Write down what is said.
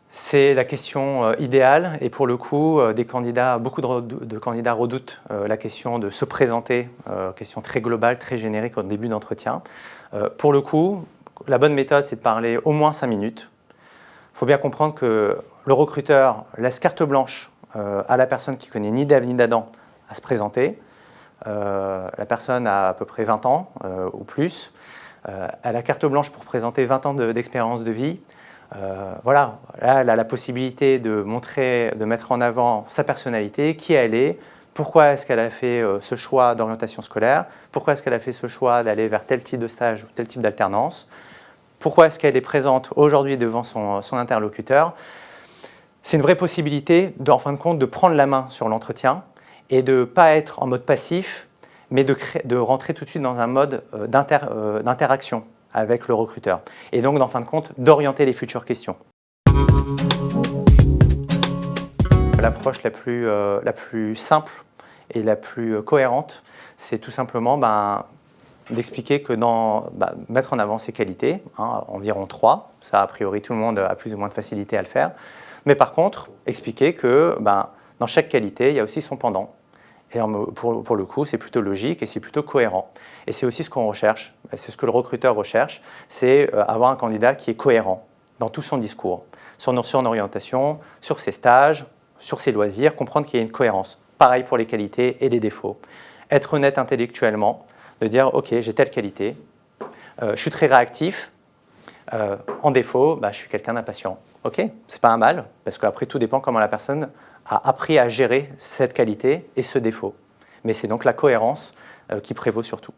C'est la question idéale et pour le coup, beaucoup de candidats redoutent la question de se présenter, question très globale, très générique au début d'entretien. Pour le coup, la bonne méthode, c'est de parler au moins 5 minutes. Il faut bien comprendre que le recruteur laisse carte blanche à la personne qui connaît ni d'Ève ni d'Adam à se présenter. La personne a à peu près 20 ans ou plus. Elle a carte blanche pour présenter 20 ans d'expérience de vie. Voilà, là, elle a la possibilité de mettre en avant sa personnalité, qui elle est, pourquoi est-ce qu'elle a fait ce choix d'orientation scolaire, pourquoi est-ce qu'elle a fait ce choix d'aller vers tel type de stage ou tel type d'alternance, pourquoi est-ce qu'elle est présente aujourd'hui devant son interlocuteur. C'est une vraie possibilité, en fin de compte, de prendre la main sur l'entretien et de ne pas être en mode passif, mais de rentrer tout de suite dans un mode d'interaction avec le recruteur. Et donc, en fin de compte, d'orienter les futures questions. L'approche la plus simple et la plus cohérente, c'est tout simplement d'expliquer que mettre en avant ses qualités, environ 3, ça a priori tout le monde a plus ou moins de facilité à le faire, mais par contre, expliquer que dans chaque qualité, il y a aussi son pendant. Et pour le coup, c'est plutôt logique et c'est plutôt cohérent. Et c'est aussi ce qu'on recherche, c'est ce que le recruteur recherche, c'est avoir un candidat qui est cohérent dans tout son discours, sur son orientation, sur ses stages, sur ses loisirs, comprendre qu'il y a une cohérence. Pareil pour les qualités et les défauts. Être honnête intellectuellement, de dire « Ok, j'ai telle qualité, je suis très réactif, en défaut, je suis quelqu'un d'impatient. » Ok, c'est pas un mal, parce qu'après tout dépend comment la personne a appris à gérer cette qualité et ce défaut. Mais c'est donc la cohérence qui prévaut surtout.